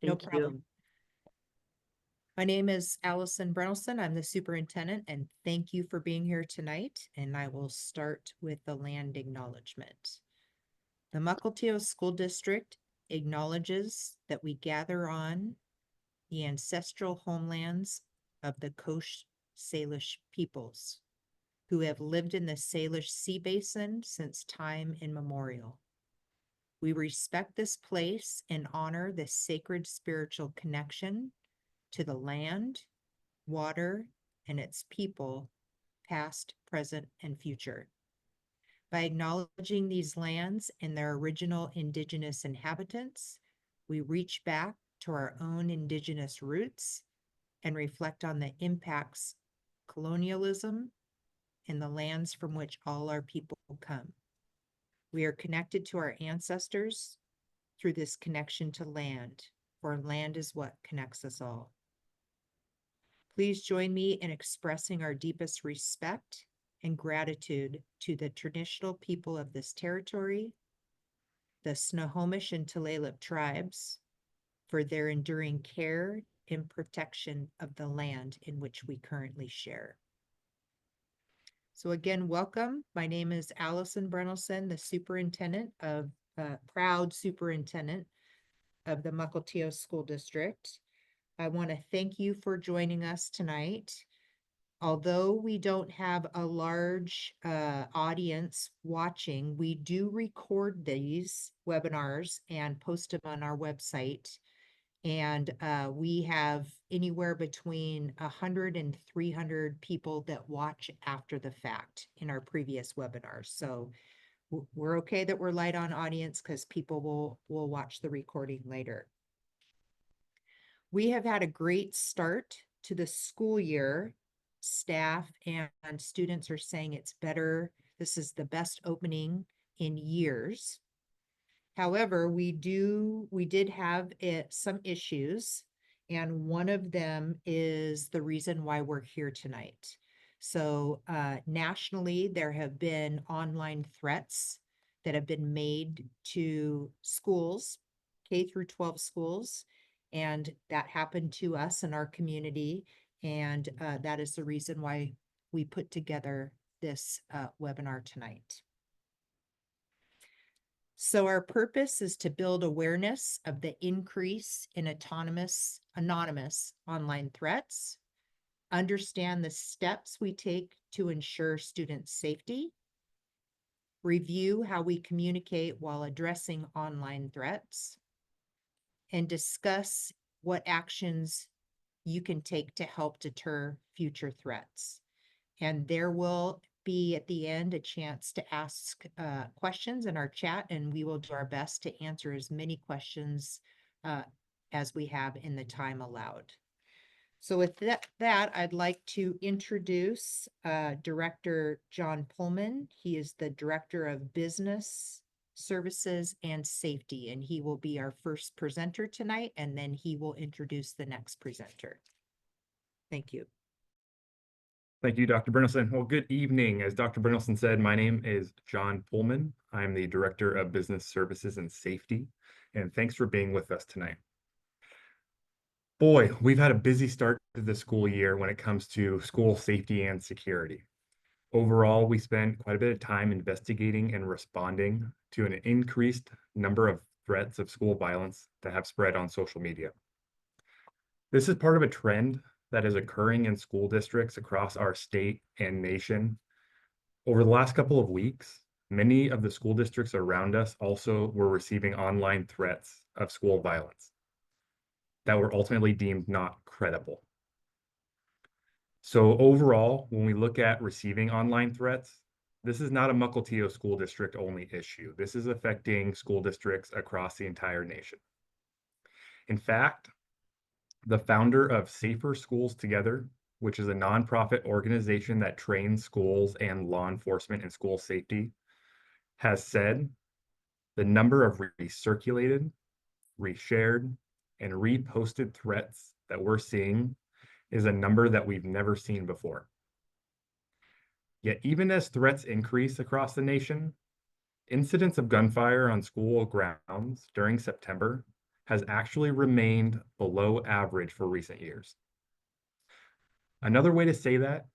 No Thank you. problem. My name is Allison Brennelson. I'm the superintendent, and thank you for being here tonight. And I will start with the land acknowledgement. The Mukilteo School District acknowledges that we gather on the ancestral homelands of the Coast Salish peoples who have lived in the Salish Sea Basin since time immemorial. We respect this place and honor the sacred spiritual connection to the land, water, and its people, past, present, and future. By acknowledging these lands and their original indigenous inhabitants, we reach back to our own indigenous roots and reflect on the impacts colonialism and the lands from which all our people come. We are connected to our ancestors through this connection to land, for land is what connects us all. Please join me in expressing our deepest respect and gratitude to the traditional people of this territory, the Snohomish and Tulalip tribes, for their enduring care and protection of the land in which we currently share. So again, welcome. My name is Allison Brennelson, the proud superintendent of the Mukilteo School District. I want to thank you for joining us tonight. Although we don't have a large audience watching, we do record these webinars and post them on our website. And we have anywhere between 100 and 300 people that watch after the fact in our previous webinars. So we're okay that we're light on audience because people will watch the recording later. We have had a great start to the school year. Staff and students are saying it's better. This is the best opening in years. However, we did have some issues, and one of them is the reason why we're here tonight. So nationally, there have been online threats that have been made to schools, K through 12 schools, and that happened to us in our community. And that is the reason why we put together this webinar tonight. So our purpose is to build awareness of the increase in anonymous online threats, understand the steps we take to ensure student safety, review how we communicate while addressing online threats, and discuss what actions you can take to help deter future threats. And there will be at the end a chance to ask questions in our chat, and we will do our best to answer as many questions as we have in the time allowed. So with that, I'd like to introduce Director John Pullman. He is the Director of Business Services and Safety, and he will be our first presenter tonight, and then he will introduce the next presenter. Thank you. Thank you, Dr. Brennelson. Well, good evening. As Dr. Brennelson said, my name is John Pullman. I'm the Director of Business Services and Safety, and thanks for being with us tonight. Boy, we've had a busy start to the school year when it comes to school safety and security. Overall, we spent quite a bit of time investigating and responding to an increased number of threats of school violence that have spread on social media. This is part of a trend that is occurring in school districts across our state and nation. Over the last couple of weeks, many of the school districts around us also were receiving online threats of school violence that were ultimately deemed not credible. So overall, when we look at receiving online threats, this is not a Mukilteo school district only issue. This is affecting school districts across the entire nation. In fact, the founder of Safer Schools Together, which is a nonprofit organization that trains schools and law enforcement in school safety, has said the number of recirculated, reshared, and reposted threats that we're seeing is a number that we've never seen before. Yet even as threats increase across the nation, incidents of gunfire on school grounds during September has actually remained below average for recent years. Another way to say that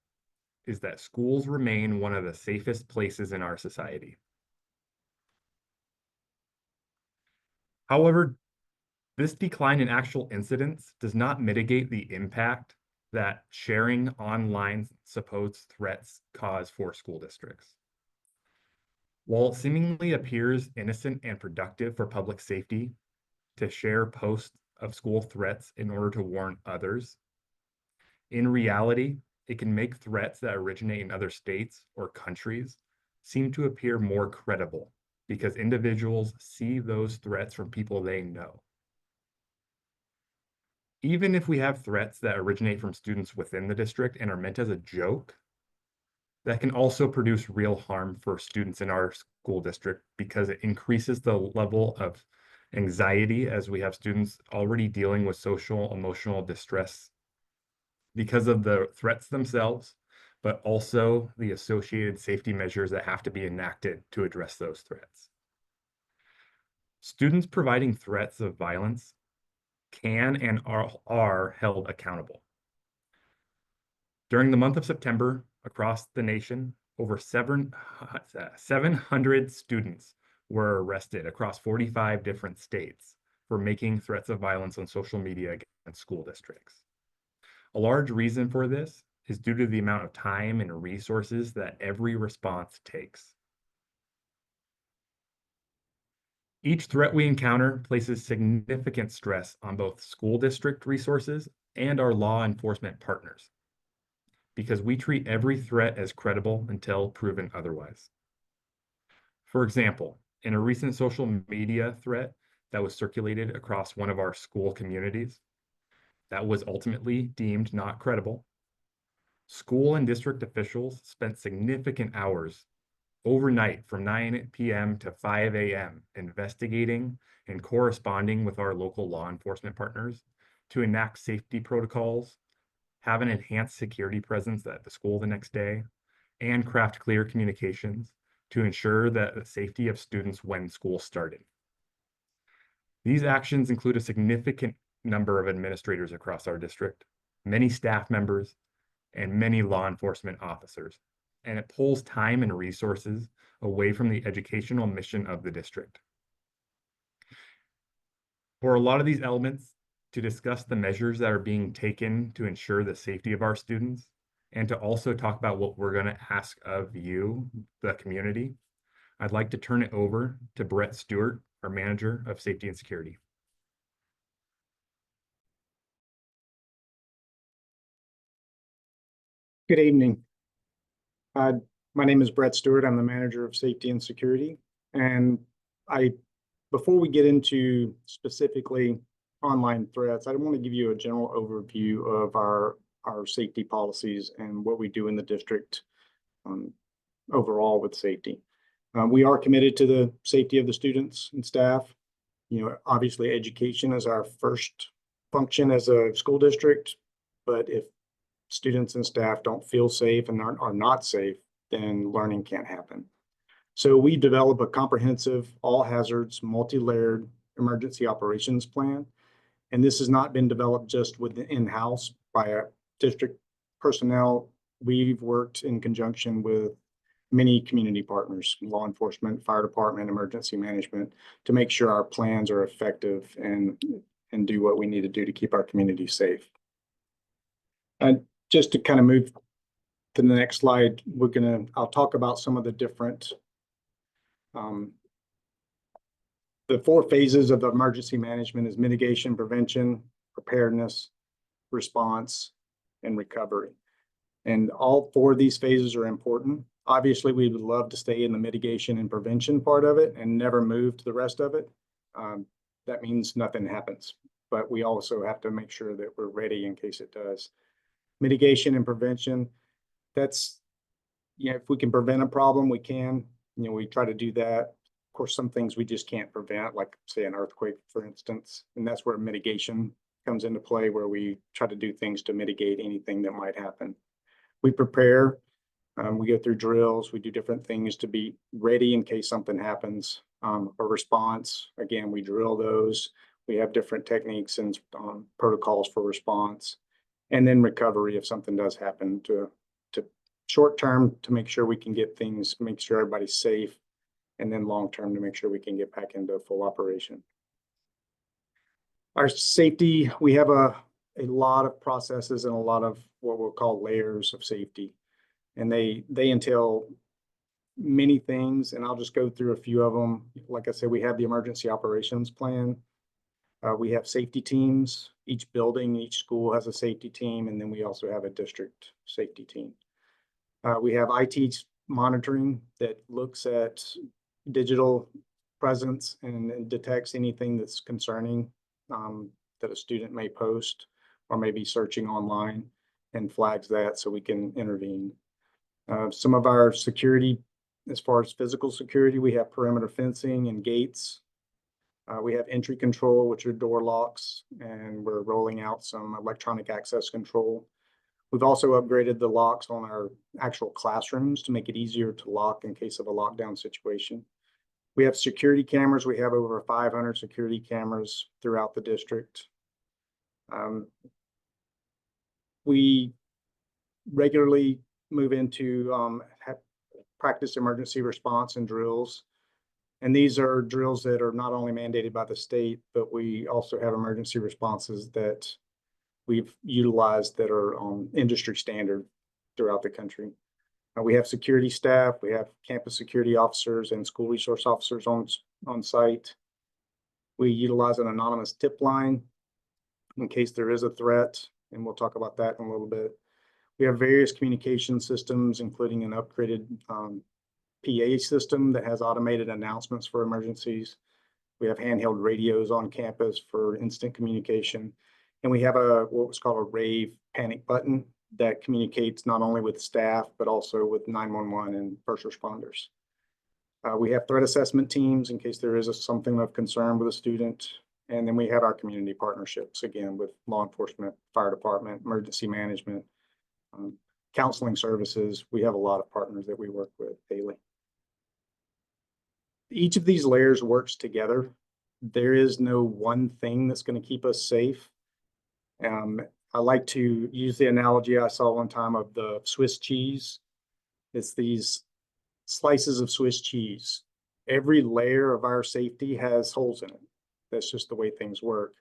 is that schools remain one of the safest places in our society. However, this decline in actual incidents does not mitigate the impact that sharing online supposed threats cause for school districts. While it seemingly appears innocent and productive for public safety to share posts of school threats in order to warn others, in reality, it can make threats that originate in other states or countries seem to appear more credible because individuals see those threats from people they know. Even if we have threats that originate from students within the district and are meant as a joke, that can also produce real harm for students in our school district because it increases the level of anxiety as we have students already dealing with social, emotional distress because of the threats themselves, but also the associated safety measures that have to be enacted to address those threats. Students providing threats of violence can and are held accountable. During the month of September, across the nation, over 700 students were arrested across 45 different states for making threats of violence on social media against school districts. A large reason for this is due to the amount of time and resources that every response takes. Each threat we encounter places significant stress on both school district resources and our law enforcement partners, because we treat every threat as credible until proven otherwise. For example, in a recent social media threat that was circulated across one of our school communities, that was ultimately deemed not credible, school and district officials spent significant hours overnight from 9 p.m. to 5 a.m. investigating and corresponding with our local law enforcement partners to enact safety protocols, have an enhanced security presence at the school the next day, and craft clear communications to ensure the safety of students when school started. These actions include a significant number of administrators across our district, many staff members, and many law enforcement officers, and it pulls time and resources away from the educational mission of the district. For a lot of these elements, to discuss the measures that are being taken to ensure the safety of our students, and to also talk about what we're going to ask of you, the community, I'd like to turn it over to Brett Stewart, our Manager of Safety and Security. Good evening. My name is Brett Stewart. I'm the Manager of Safety and Security. And before we get into specifically online threats, I want to give you a general overview of our safety policies and what we do in the district overall with safety. We are committed to the safety of the students and staff. Obviously education is our first function as a school district, but if students and staff don't feel safe and are not safe, then learning can't happen. So we develop a comprehensive, all hazards, multi-layered emergency operations plan. And this has not been developed just within in-house by a district personnel. We've worked in conjunction with many community partners, law enforcement, fire department, emergency management, to make sure our plans are effective and do what we need to do to keep our community safe. Just to kind of move to the next slide, I'll talk about some of the different, the 4 phases of the emergency management is mitigation, prevention, preparedness, response, and recovery. And all 4 of these phases are important. Obviously, we would love to stay in the mitigation and prevention part of it and never move to the rest of it. That means nothing happens, but we also have to make sure that we're ready in case it does. Mitigation and prevention, that's, if we can prevent a problem, we can. We try to do that. Of course, some things we just can't prevent, like say an earthquake, for instance, and that's where mitigation comes into play, where we try to do things to mitigate anything that might happen. We prepare, we go through drills, we do different things to be ready in case something happens. A response, again, we drill those. We have different techniques and protocols for response, and then recovery if something does happen to short term to make sure we can get things, make sure everybody's safe, and then long term to make sure we can get back into full operation. Our safety, we have a lot of processes and a lot of what we'll call layers of safety. And they entail many things, and I'll just go through a few of them. Like I said, we have the emergency operations plan. We have safety teams. Each building, each school has a safety team, and then we also have a district safety team. We have IT monitoring that looks at digital presence and detects anything that's concerning that a student may post or maybe searching online, and flags that so we can intervene. Some of our security, as far as physical security, we have perimeter fencing and gates. We have entry control, which are door locks, and we're rolling out some electronic access control. We've also upgraded the locks on our actual classrooms to make it easier to lock in case of a lockdown situation. We have security cameras. We have over 500 security cameras throughout the district. We regularly move into practice emergency response and drills. And these are drills that are not only mandated by the state, but we also have emergency responses that we've utilized that are industry standard throughout the country. We have security staff, we have campus security officers and school resource officers on site. We utilize an anonymous tip line in case there is a threat, and we'll talk about that in a little bit. We have various communication systems, including an upgraded PA system that has automated announcements for emergencies. We have handheld radios on campus for instant communication. And we have what was called a rave panic button that communicates not only with staff, but also with 911 and first responders. We have threat assessment teams in case there is something of concern with a student. And then we have our community partnerships, again, with law enforcement, fire department, emergency management, counseling services. We have a lot of partners that we work with daily. Each of these layers works together. There is no one thing that's going to keep us safe. I like to use the analogy I saw one time of the Swiss cheese. It's these slices of Swiss cheese. Every layer of our safety has holes in it. That's just the way things work.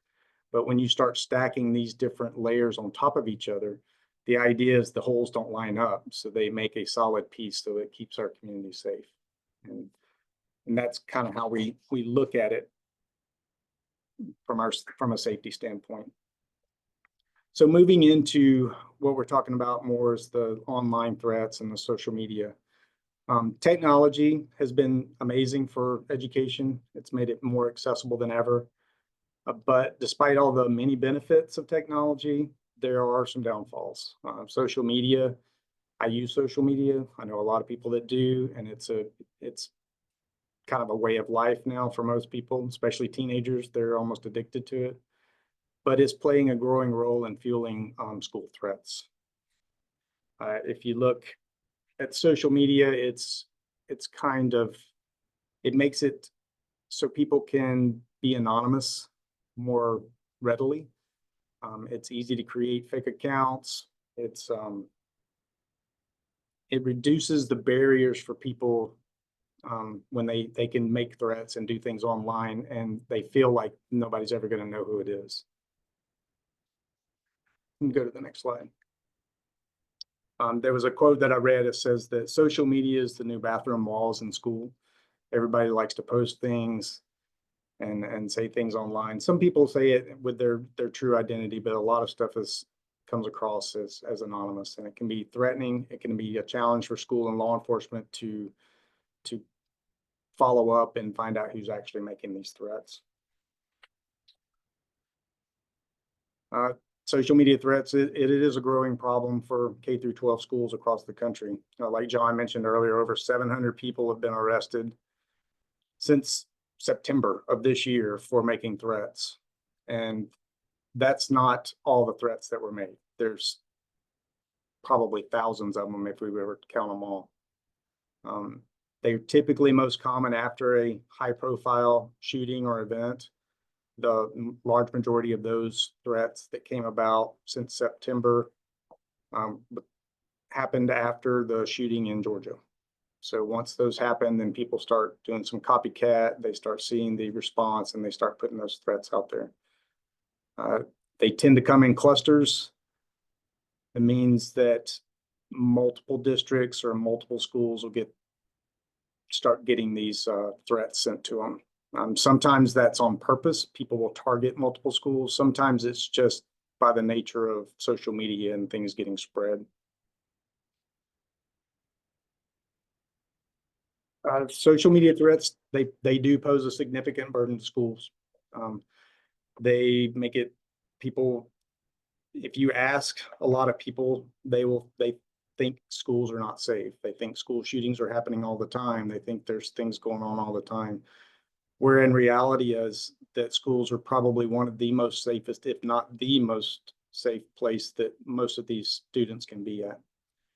But when you start stacking these different layers on top of each other, the idea is the holes don't line up, so they make a solid piece so it keeps our community safe. And that's kind of how we look at it from a safety standpoint. So moving into what we're talking about more is the online threats and the social media. Technology has been amazing for education. It's made it more accessible than ever. But despite all the many benefits of technology, there are some downfalls. Social media, I use social media. I know a lot of people that do, and it's kind of a way of life now for most people, especially teenagers. They're almost addicted to it. But it's playing a growing role in fueling school threats. If you look at social media, it makes it so people can be anonymous more readily. It's easy to create fake accounts. It reduces the barriers for people when they can make threats and do things online, and they feel like nobody's ever going to know who it is. Go to the next slide. There was a quote that I read. It says that social media is the new bathroom walls in school. Everybody likes to post things and say things online. Some people say it with their true identity, but a lot of stuff comes across as anonymous, and it can be threatening. It can be a challenge for school and law enforcement to follow up and find out who's actually making these threats. Social media threats, it is a growing problem for K through 12 schools across the country. Like John mentioned earlier, over 700 people have been arrested since September of this year for making threats. And that's not all the threats that were made. There's probably thousands of them if we were to count them all. They're typically most common after a high profile shooting or event. large majority of those threats that came about since September happened after the shooting in Georgia. So once those happen, then people start doing some copycat, they start seeing the response, and they start putting those threats out there. They tend to come in clusters. It means that multiple districts or multiple schools will start getting these threats sent to them. Sometimes that's on purpose. People will target multiple schools. Sometimes it's just by the nature of social media and things getting spread. Social media threats, they do pose a significant burden to schools. They make it people, if you ask a lot of people, they think schools are not safe. They think school shootings are happening all the time. They think there's things going on all the time. Where in reality is that schools are probably one of the most safest, if not the most safe place that most of these students can be at.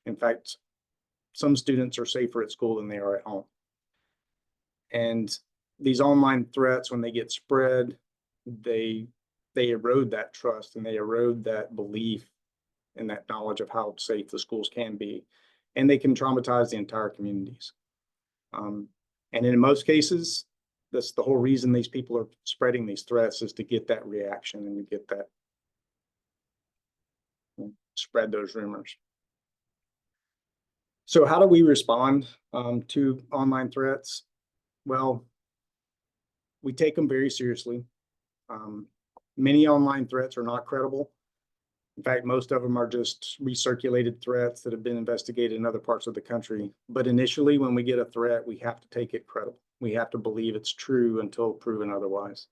In fact, some students are safer at school than they are at home. And these online threats, when they get spread, they erode that trust and they erode that belief and that knowledge of how safe the schools can be. And they can traumatize the entire communities. And in most cases, that's the whole reason these people are spreading these threats, is to get that reaction and to get that, spread those rumors. So how do we respond to online threats? Well, we take them very seriously. Many online threats are not credible. In fact, most of them are just recirculated threats that have been investigated in other parts of the country. But initially, when we get a threat, we have to take it credible. We have to believe it's true until proven otherwise.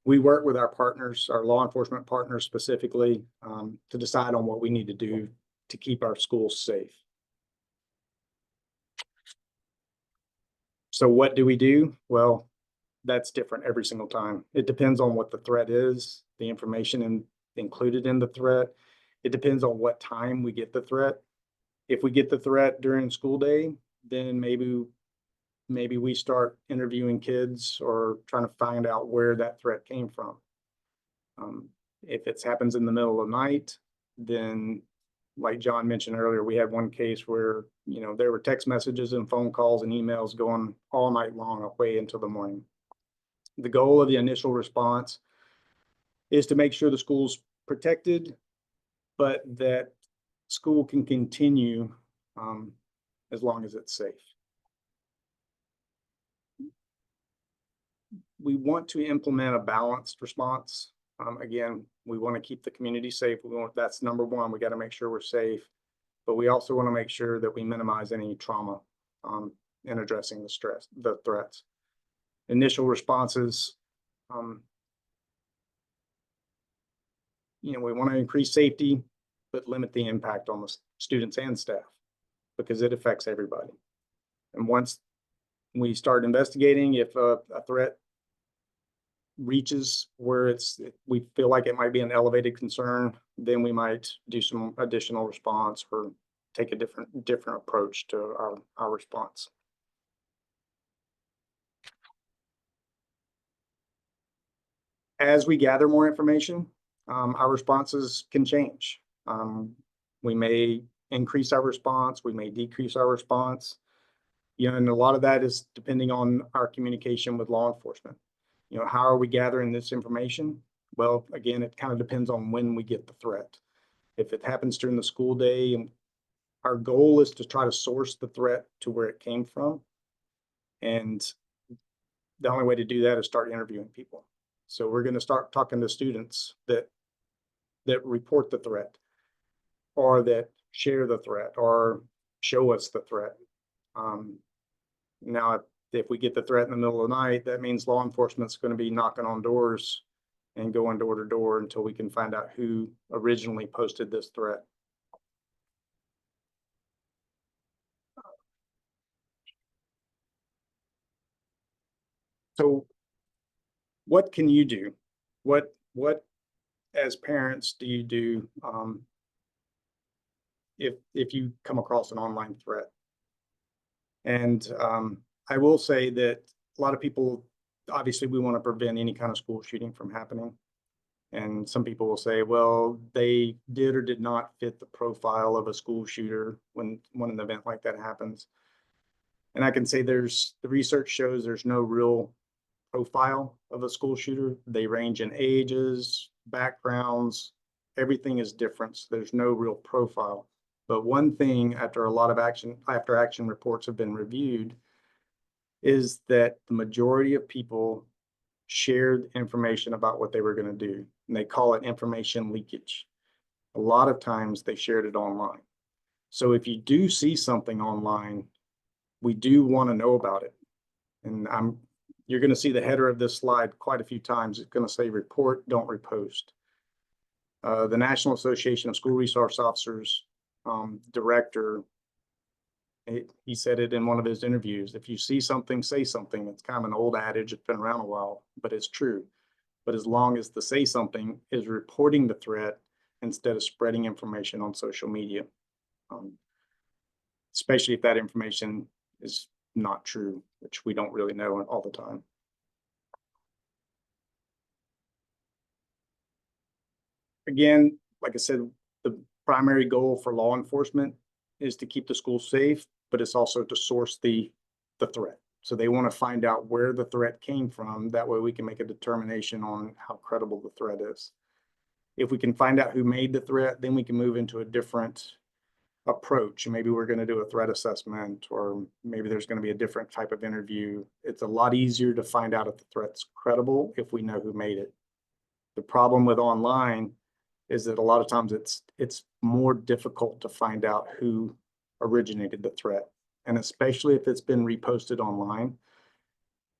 We work with our partners, our law enforcement partners specifically, to decide on what we need to do to keep our schools safe. So what do we do? Well, that's different every single time. It depends on what the threat is, the information included in the threat. It depends on what time we get the threat. If we get the threat during school day, then maybe we start interviewing kids or trying to find out where that threat came from. If it happens in the middle of the night, then like John mentioned earlier, we had one case where, there were text messages and phone calls and emails going all night long, way into the morning. The goal of the initial response is to make sure the school's protected, but that school can continue as long as it's safe. We want to implement a balanced response. Again, we want to keep the community safe. That's number one. We got to make sure we're safe, but we also want to make sure that we minimize any trauma in addressing the threats. Initial responses, we want to increase safety, but limit the impact on the students and staff because it affects everybody. And once we start investigating, if a threat reaches where we feel like it might be an elevated concern, then we might do some additional response or take a different approach to our response. As we gather more information, our responses can change. We may increase our response, we may decrease our response. And a lot of that is depending on our communication with law enforcement. How are we gathering this information? Well, again, it kind of depends on when we get the threat. If it happens during the school day, our goal is to try to source the threat to where it came from. And the only way to do that is start interviewing people. So we're going to start talking to students that report the threat or that share the threat or show us the threat. Now, if we get the threat in the middle of the night, that means law enforcement's going to be knocking on doors and going door to door until we can find out who originally posted this threat. So what can you do? What as parents do you do if you come across an online threat? And I will say that a lot of people obviously we want to prevent any kind of school shooting from happening. And some people will say, well, they did or did not fit the profile of a school shooter when an event like that happens. And I can say the research shows there's no real profile of a school shooter. They range in ages, backgrounds, everything is different. So there's no real profile. But one thing after action reports have been reviewed is that the majority of people shared information about what they were going to do. And they call it information leakage. A lot of times they shared it online. So if you do see something online, we do want to know about it. And you're going to see the header of this slide quite a few times. It's going to say report, don't repost. The National Association of School Resource Officers director, he said it in one of his interviews. If you see something, say something. It's kind of an old adage. It's been around a while, but it's true. But as long as the say something is reporting the threat instead of spreading information on social media, especially if that information is not true, which we don't really know all the time. Again, like I said, the primary goal for law enforcement is to keep the school safe, but it's also to source the threat. So they want to find out where the threat came from. That way we can make a determination on how credible the threat is. If we can find out who made the threat, then we can move into a different approach. Maybe we're going to do a threat assessment, or maybe there's going to be a different type of interview. It's a lot easier to find out if the threat's credible if we know who made it. The problem with online is that a lot of times it's more difficult to find out who originated the threat. And especially if it's been reposted online,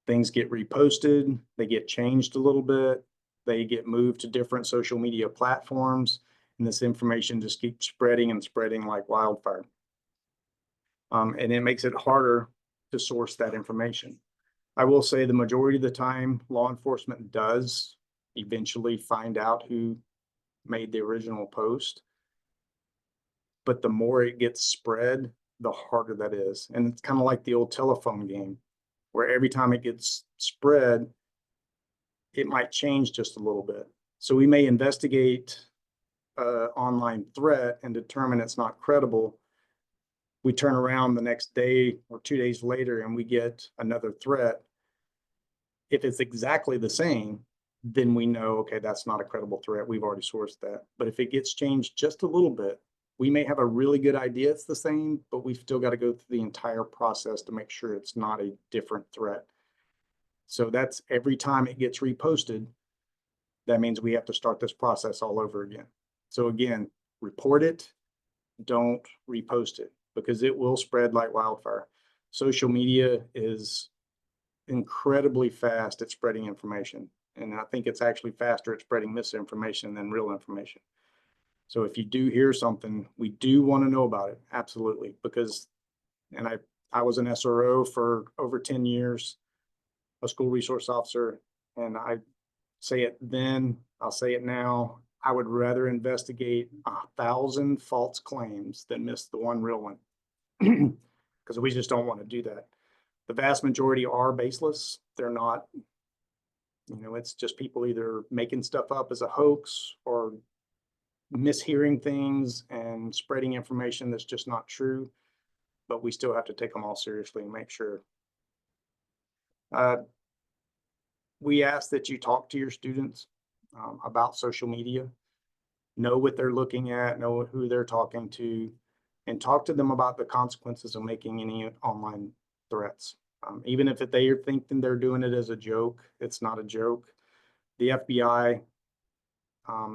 things get reposted, they get changed a little bit, they get moved to different social media platforms, and this information just keeps spreading and spreading like wildfire. And it makes it harder to source that information. I will say the majority of the time, law enforcement does eventually find out who made the original post. But the more it gets spread, the harder that is. And it's kind of like the old telephone game, where every time it gets spread, it might change just a little bit. So we may investigate an online threat and determine it's not credible. We turn around the next day or 2 days later and we get another threat. If it's exactly the same, then we know, okay, that's not a credible threat. We've already sourced that. But if it gets changed just a little bit, we may have a really good idea it's the same, but we've still got to go through the entire process to make sure it's not a different threat. So that's every time it gets reposted, that means we have to start this process all over again. So again, report it, don't repost it, because it will spread like wildfire. Social media is incredibly fast at spreading information. And I think it's actually faster at spreading misinformation than real information. So if you do hear something, we do want to know about it. Absolutely. Because, and I was an SRO for over 10 years, a school resource officer, and I say it then, I'll say it now. I would rather investigate 1,000 false claims than miss the one real one, because we just don't want to do that. The vast majority are baseless. They're not, it's just people either making stuff up as a hoax or mishearing things and spreading information that's just not true, but we still have to take them all seriously and make sure. We ask that you talk to your students about social media, know what they're looking at, know who they're talking to, and talk to them about the consequences of making any online threats. Even if they are thinking they're doing it as a joke, it's not a joke. The FBI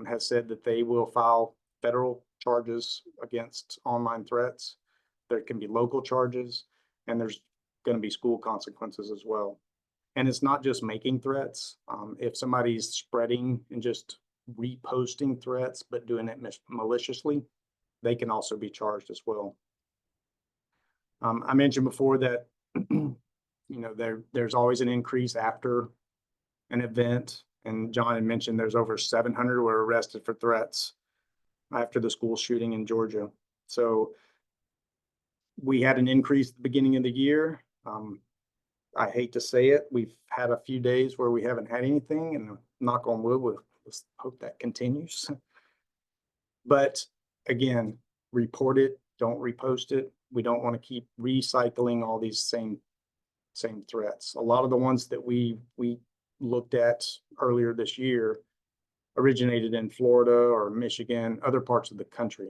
has said that they will file federal charges against online threats. There can be local charges, and there's going to be school consequences as well. And it's not just making threats. If somebody's spreading and just reposting threats, but doing it maliciously, they can also be charged as well. I mentioned before that, there's always an increase after an event. And John had mentioned there's over 700 who were arrested for threats after the school shooting in Georgia. So we had an increase at the beginning of the year. I hate to say it, we've had a few days where we haven't had anything, and knock on wood, let's hope that continues. But again, report it, don't repost it. We don't want to keep recycling all these same threats. A lot of the ones that we looked at earlier this year originated in Florida or Michigan, other parts of the country.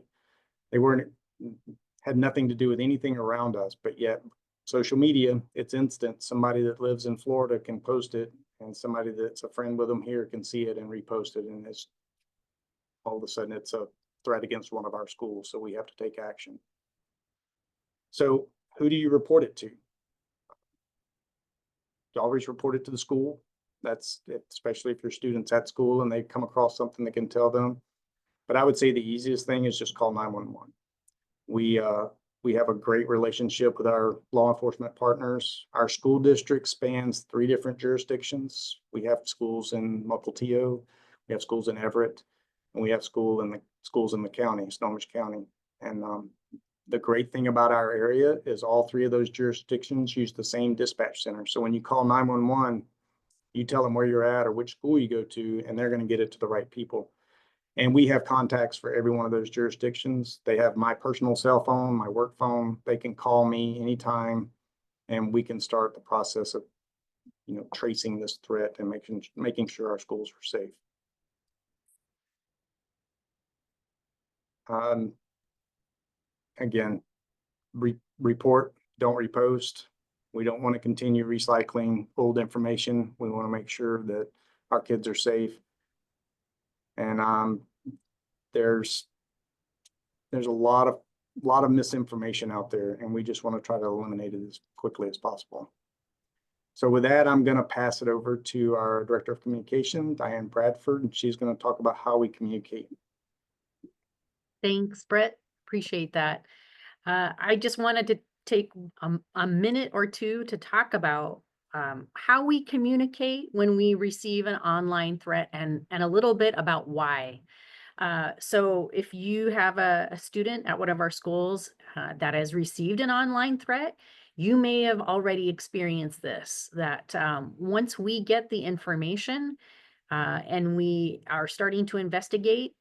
They weren't had nothing to do with anything around us, but yet social media, it's instant. Somebody that lives in Florida can post it, and somebody that's a friend with them here can see it and repost it, and it's all of a sudden it's a threat against one of our schools, so we have to take action. So who do you report it to? You always report it to the school. That's it, especially if your student's at school and they come across something that can tell them. But I would say the easiest thing is just call 911. We have a great relationship with our law enforcement partners. Our school district spans 3 different jurisdictions. We have schools in Mukilteo, we have schools in Everett, and we have schools in the county, Snohomish County. And the great thing about our area is all 3 of those jurisdictions use the same dispatch center. So when you call 911, you tell them where you're at or which school you go to, and they're going to get it to the right people. And we have contacts for every one of those jurisdictions. They have my personal cell phone, my work phone. They can call me anytime, and we can start the process of, tracing this threat and making sure our schools are safe. Again, report, don't repost. We don't want to continue recycling old information. We want to make sure that our kids are safe. And there's a lot of misinformation out there, and we just want to try to eliminate it as quickly as possible. So with that, I'm going to pass it over to our Director of Communication, Diane Bradford, and she's going to talk about how we communicate. Thanks, Brett. Appreciate that. I just wanted to take a minute or two to talk about how we communicate when we receive an online threat and a little bit about why. So if you have a student at one of our schools that has received an online threat, you may have already experienced this, that once we get the information and we are starting to investigate,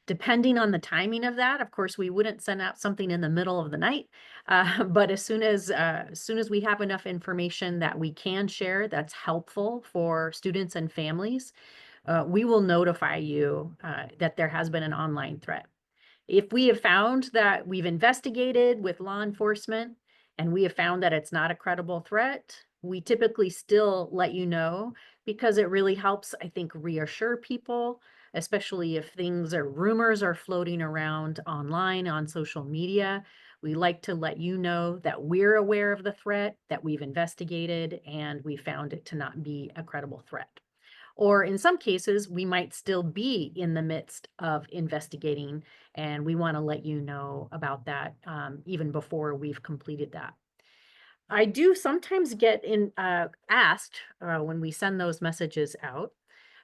depending on the timing of that, of course, we wouldn't send out something in the middle of the night. But as soon as we have enough information that we can share that's helpful for students and families, we will notify you that there has been an online threat. If we have found that we've investigated with law enforcement and we have found that it's not a credible threat, we typically still let you know, because it really helps, I think, reassure people, especially if rumors are floating around online on social media. We like to let you know that we're aware of the threat, that we've investigated, and we found it to not be a credible threat. Or in some cases, we might still be in the midst of investigating, and we want to let you know about that even before we've completed that. I do sometimes get asked when we send those messages out.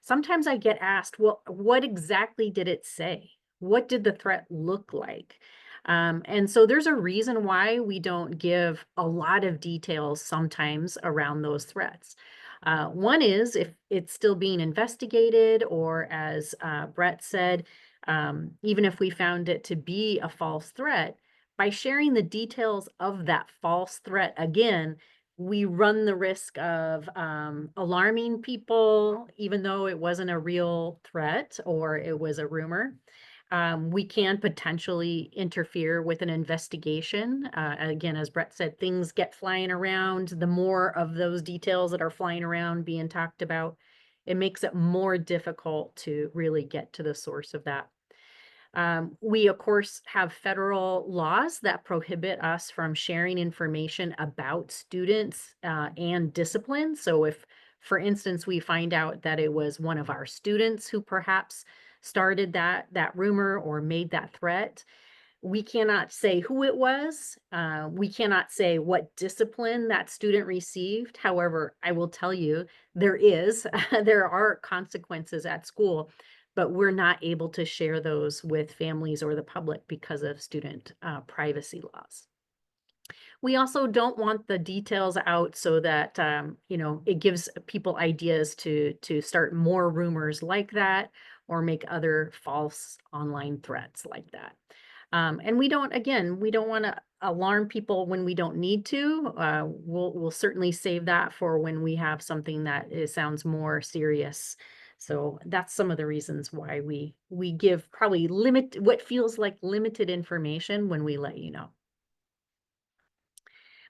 Sometimes I get asked, well, what exactly did it say? What did the threat look like? And so there's a reason why we don't give a lot of details sometimes around those threats. One is if it's still being investigated, or as Brett said, even if we found it to be a false threat, by sharing the details of that false threat, again, we run the risk of alarming people, even though it wasn't a real threat or it was a rumor. We can potentially interfere with an investigation. Again, as Brett said, things get flying around. The more of those details that are flying around being talked about, it makes it more difficult to really get to the source of that. We, of course, have federal laws that prohibit us from sharing information about students and discipline. So if, for instance, we find out that it was one of our students who perhaps started that rumor or made that threat, we cannot say who it was. We cannot say what discipline that student received. However, I will tell you, there are consequences at school, but we're not able to share those with families or the public because of student privacy laws. we also don't want the details out so that, you know, it gives people ideas to start more rumors like that or make other false online threats like that. And we don't, again, we don't want to alarm people when we don't need to. We'll certainly save that for when we have something that sounds more serious. So that's some of the reasons why we give probably what feels like limited information when we let you know.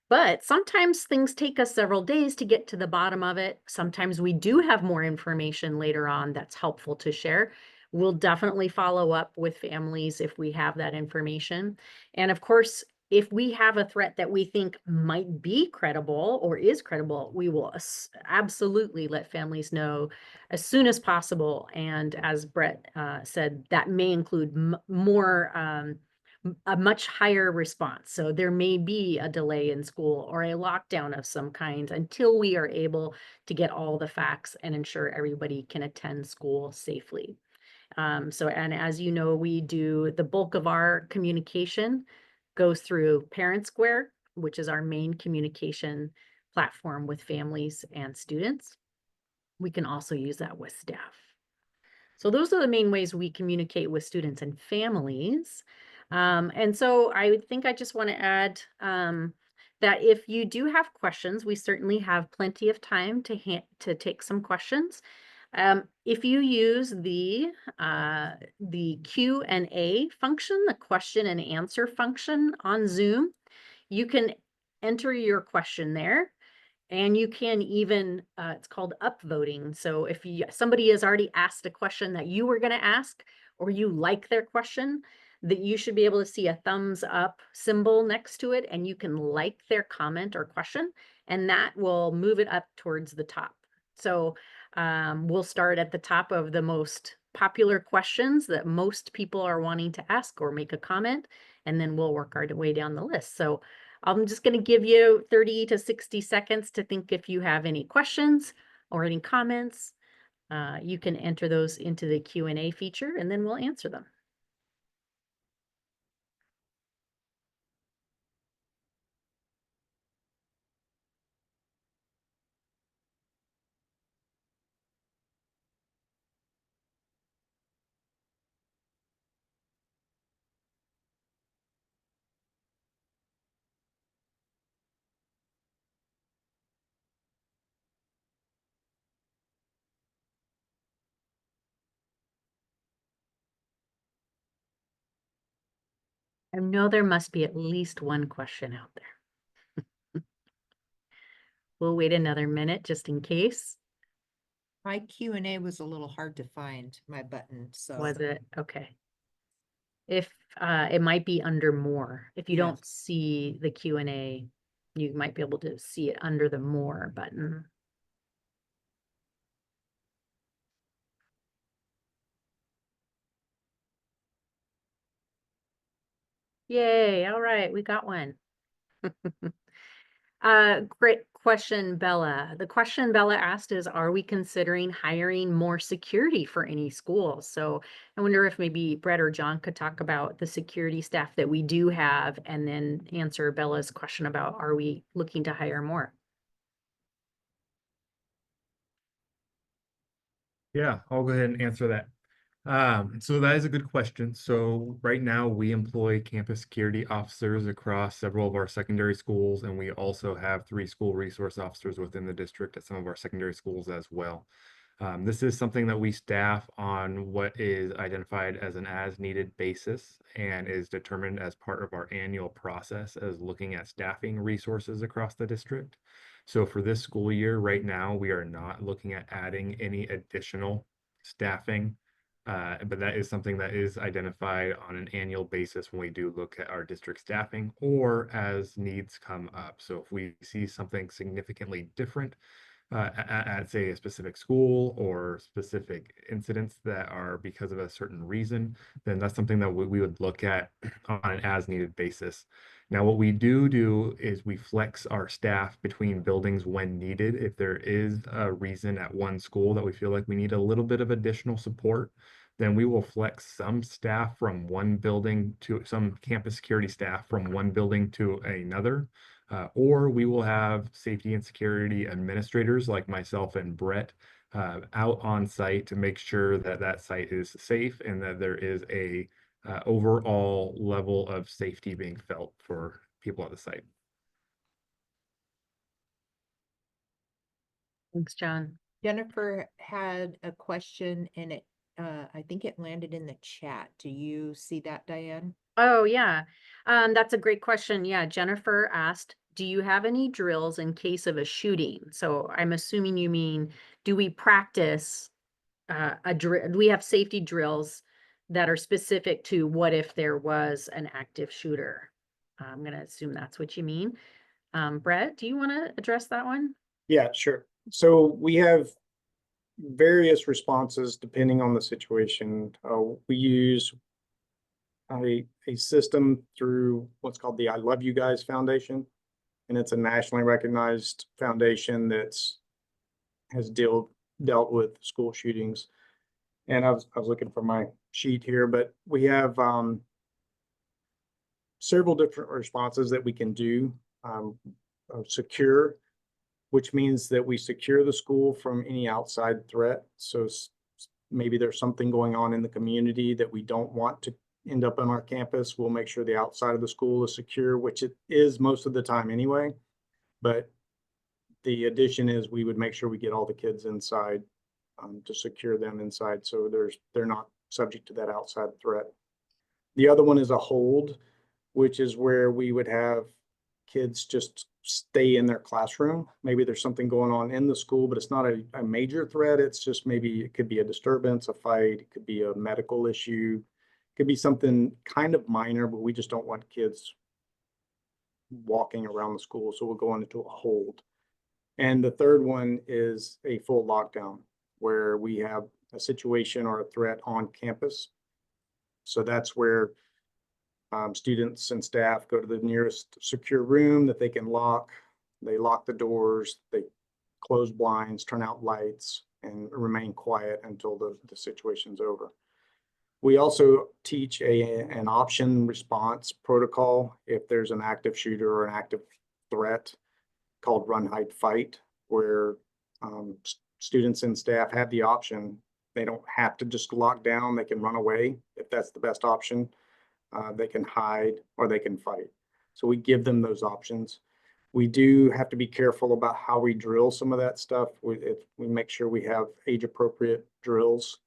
But sometimes things take us several days to get to the bottom of it. Sometimes we do have more information later on that's helpful to share. We'll definitely follow up with families if we have that information. And of course, if we have a threat that we think might be credible or is credible, we will absolutely let families know as soon as possible. And as Brett said, that may include more a much higher response. So there may be a delay in school or a lockdown of some kind until we are able to get all the facts and ensure everybody can attend school safely. And as you know, we do the bulk of our communication goes through Parent Square, which is our main communication platform with families and students. We can also use that with staff. So those are the main ways we communicate with students and families. And so I think I just want to add that if you do have questions, we certainly have plenty of time to take some questions. If you use the Q&A function, the question and answer function on Zoom, you can enter your question there. And you can even, it's called upvoting. So if somebody has already asked a question that you were going to ask, or you like their question, that you should be able to see a thumbs up symbol next to it, and you can like their comment or question, and that will move it up towards the top. So we'll start at the top of the most popular questions that most people are wanting to ask or make a comment, and then we'll work our way down the list. So I'm just going to give you 30 to 60 seconds to think if you have any questions or any comments. You can enter those into the Q&A feature and then we'll answer them. I know there must be at least one question out there. We'll wait another minute just in case. My Q&A was a little hard to find, my button, so. Was it? Okay. If it might be under more. If you don't Yes. see the Q&A, you might be able to see it under the more button. Yay, all right, we got one. Great question, Bella. The question Bella asked is, are we considering hiring more security for any schools? So I wonder if maybe Brett or John could talk about the security staff that we do have and then answer Bella's question about, are we looking to hire more? Yeah, I'll go ahead and answer that. So that is a good question. So right now we employ campus security officers across several of our secondary schools, and we also have 3 school resource officers within the district at some of our secondary schools as well. This is something that we staff on what is identified as an as-needed basis and is determined as part of our annual process as looking at staffing resources across the district. So for this school year, right now, we are not looking at adding any additional staffing, but that is something that is identified on an annual basis when we do look at our district staffing or as needs come up. So if we see something significantly different, at say a specific school or specific incidents that are because of a certain reason, then that's something that we would look at on an as needed basis. Now, what we do is we flex our staff between buildings when needed. If there is a reason at one school that we feel like we need a little bit of additional support, then we will flex some staff from one building to some campus security staff from one building to another. or we will have safety and security administrators like myself and Brett out on site to make sure that that site is safe and that there is a overall level of safety being felt for people at the site. Thanks, John. Jennifer had a question and I think it landed in the chat. Do you see that, Diane? Oh, yeah. That's a great question. Yeah, Jennifer asked, do you have any drills in case of a shooting? So I'm assuming you mean, do we practice do we have safety drills that are specific to what if there was an active shooter? I'm gonna assume that's what you mean. Brett, do you want to address that one? Yeah, sure. So we have various responses depending on the situation. We use a system through what's called the I Love You Guys Foundation. And it's a nationally recognized foundation has dealt with school shootings. And I was looking for my sheet here, but we have several different responses that we can do. Secure, which means that we secure the school from any outside threat. So maybe there's something going on in the community that we don't want to end up on our campus. We'll make sure the outside of the school is secure, which it is most of the time anyway. But the addition is we would make sure we get all the kids inside to secure them inside so they're not subject to that outside threat. The other one is a hold, which is where we would have kids just stay in their classroom. Maybe there's something going on in the school, but it's not a major threat. It's just maybe it could be a disturbance, a fight, it could be a medical issue, it could be something kind of minor, but we just don't want kids walking around the school. So we'll go into a hold. And the third one is a full lockdown where we have a situation or a threat on campus. So that's where students and staff go to the nearest secure room that they can lock. They lock the doors, they close blinds, turn out lights, and remain quiet until the situation's over. We also teach an option response protocol if there's an active shooter or an active threat called Run, Hide, Fight, where students and staff have the option. They don't have to just lock down. They can run away if that's the best option. They can hide or they can fight. So we give them those options. We do have to be careful about how we drill some of that stuff. We make sure we have age appropriate drills.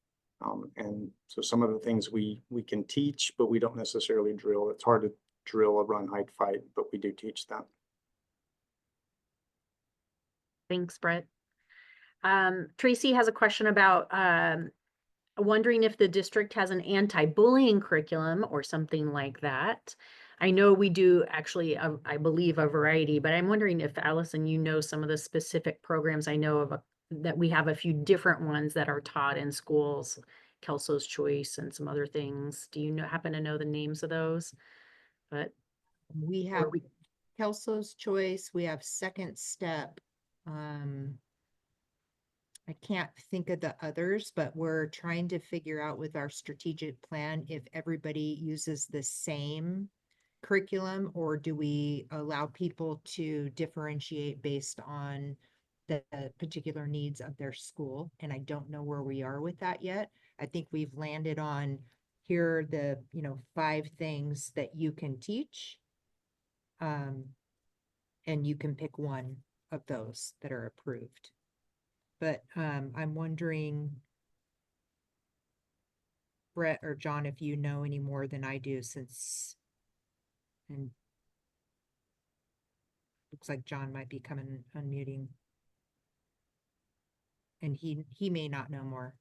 And so some of the things we can teach, but we don't necessarily drill. It's hard to drill a run, hide, fight, but we do teach that. Thanks, Brett. Tracy has a question about wondering if the district has an anti-bullying curriculum or something like that. I know we do actually, I believe, a variety, but I'm wondering if Allison, you know some of the specific programs. I know of that we have a few different ones that are taught in schools, Kelso's Choice and some other things. Do you happen to know the names of those? But We have Kelso's Choice, we have Second Step. I can't think of the others, but we're trying to figure out with our strategic plan if everybody uses the same curriculum, or do we allow people to differentiate based on the particular needs of their school? And I don't know where we are with that yet. I think we've landed on here are the 5 things that you can teach. And you can pick one of those that are approved. But I'm wondering, Brett or John, if you know any more than I do, and looks like John might be coming unmuting. And he may not know more.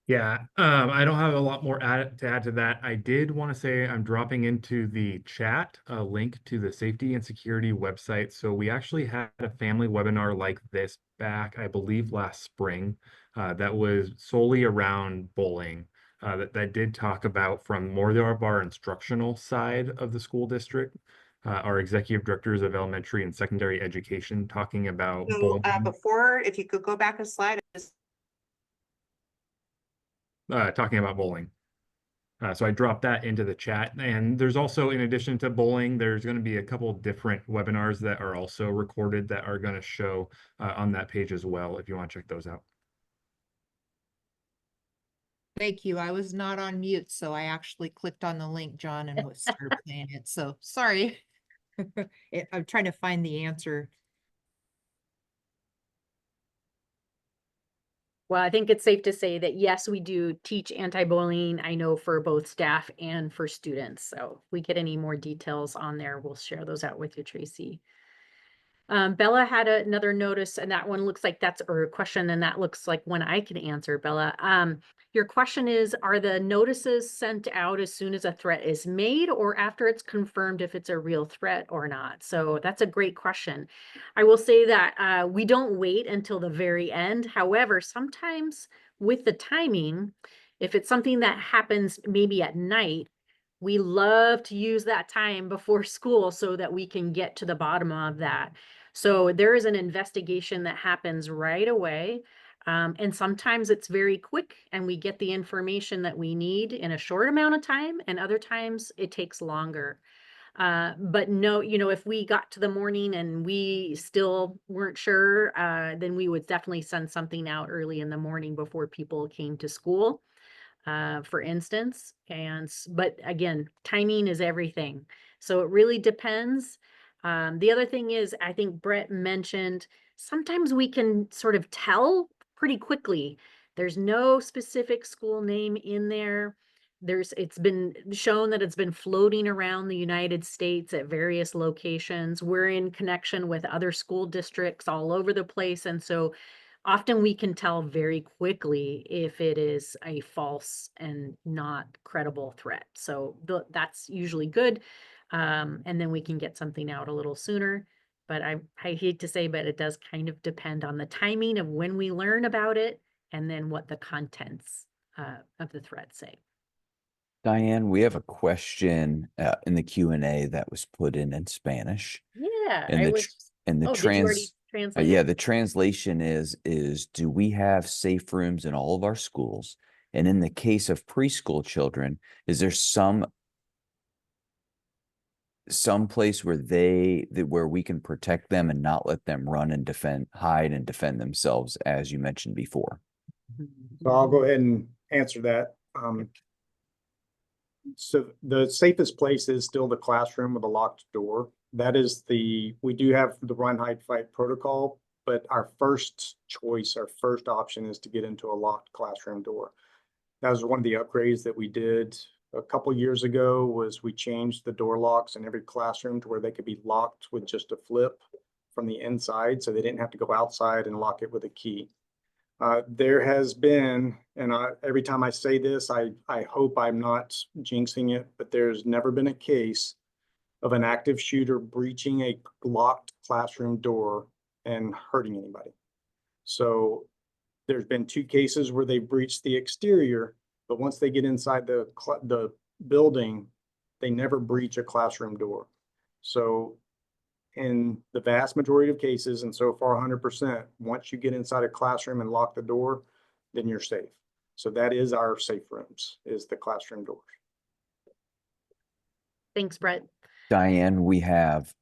Yeah, I don't have a lot more to add to that. I did want to say I'm dropping into the chat a link to the safety and security website. So we actually had a family webinar like this back, I believe, last spring, that was solely around bullying. That did talk about from more of our instructional side of the school district, our executive directors of elementary and secondary education talking about bullying. Before, if you could go back a slide. Talking about bowling. So I dropped that into the chat. And there's also, in addition to bullying, there's going to be a couple different webinars that are also recorded that are going to show on that page as well, if you want to check those out. Thank you. I was not on mute, so I actually clicked on the link, John, and started playing it. So sorry. I'm trying to find the answer. Well, I think it's safe to say that yes, we do teach anti-bullying. I know for both staff and for students. So if we get any more details on there, we'll share those out with you, Tracy. Bella had another notice, and that one looks like that's, or a question, and that looks like one I can answer, Bella. Your question is, are the notices sent out as soon as a threat is made or after it's confirmed if it's a real threat or not? So that's a great question. I will say that we don't wait until the very end. However, sometimes with the timing, if it's something that happens maybe at night, we love to use that time before school so that we can get to the bottom of that. So there is an investigation that happens right away. And sometimes it's very quick and we get the information that we need in a short amount of time, and other times it takes longer. But no, if we got to the morning and we still weren't sure, then we would definitely send something out early in the morning before people came to school, for instance. But again, timing is everything. So it really depends. The other thing is, I think Brett mentioned, sometimes we can sort of tell pretty quickly. There's no specific school name in there. It's been shown that it's been floating around the United States at various locations. We're in connection with other school districts all over the place. And so often we can tell very quickly if it is a false and not credible threat. So that's usually good. And then we can get something out a little sooner. But I hate to say, but it does kind of depend on the timing of when we learn about it and then what the contents of the threat say. Diane, we have a question in the Q&A that was put in Spanish. Yeah, And I the was. tr- and the Oh, did you already translate yeah, it? the translation is do we have safe rooms in all of our schools? And in the case of preschool children, is there some place where where we can protect them and not let them run and hide and defend themselves, as you mentioned before? So I'll go ahead and answer that. So the safest place is still the classroom with a locked door. That is we do have the run, hide, fight protocol, but our first choice, our first option is to get into a locked classroom door. That was one of the upgrades that we did a couple years ago, was we changed the door locks in every classroom to where they could be locked with just a flip from the inside, so they didn't have to go outside and lock it with a key. There has been, and every time I say this, I hope I'm not jinxing it, but there's never been a case of an active shooter breaching a locked classroom door and hurting anybody. So there's been 2 cases where they breached the exterior, but once they get inside the building, they never breach a classroom door. So in the vast majority of cases, and so far 100%, once you get inside a classroom and lock the door, then you're safe. So that is our safe rooms, is the classroom doors. Thanks, Brett. Diane, we have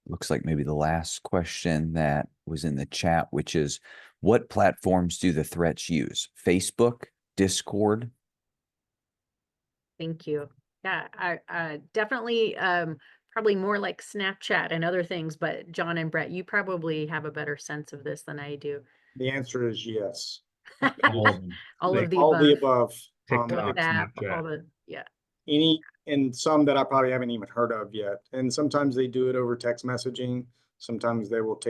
looks like maybe the last question that was in the chat, which is, what platforms do the threats use? Facebook, Discord? Thank you. Yeah, I definitely probably more like Snapchat and other things, but John and Brett, you probably have a better sense of this than I do. The answer is yes. All of them. All of the All the above. above. TikTok, WhatsApp, Snapchat. all the, yeah. And some that I probably haven't even heard of yet. And sometimes they do it over text messaging. Sometimes they will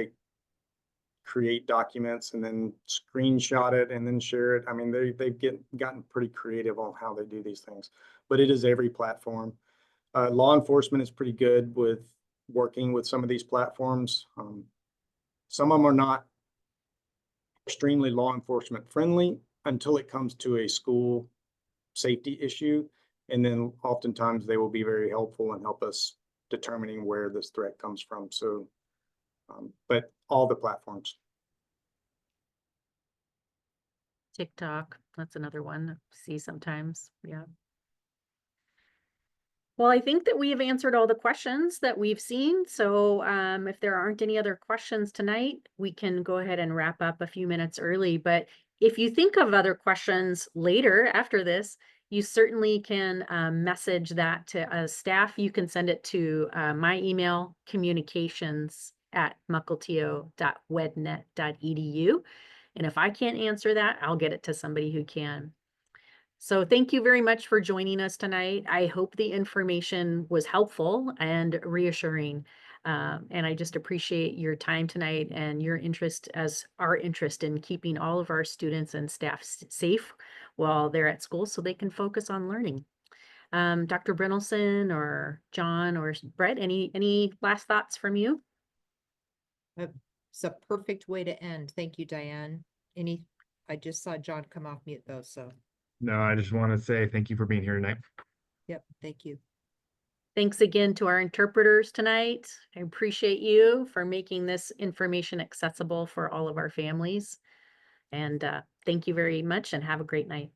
create documents and then screenshot it and then share it. I mean, they've gotten pretty creative on how they do these things, but it is every platform. Law enforcement is pretty good with working with some of these platforms. Some of them are not extremely law enforcement friendly until it comes to a school safety issue. And then oftentimes they will be very helpful and help us determining where this threat comes from. So, but all the platforms. TikTok, that's another one I see sometimes. Yeah. Well, I think that we have answered all the questions that we've seen. So if there aren't any other questions tonight, we can go ahead and wrap up a few minutes early. But if you think of other questions later after this, you certainly can message that to staff. You can send it to my email, communications@mukilteo.wednet.edu. And if I can't answer that, I'll get it to somebody who can. So thank you very much for joining us tonight. I hope the information was helpful and reassuring. And I just appreciate your time tonight and your interest as our interest in keeping all of our students and staff safe while they're at school so they can focus on learning. Dr. Brynelson or John or Brett, any last thoughts from you? It's a perfect way to end. Thank you, Diane. I just saw John come off mute though, so, No, I just want to say thank you for being here tonight. yep, thank you. Thanks again to our interpreters tonight. I appreciate you for making this information accessible for all of our families. And thank you very much and have a great night.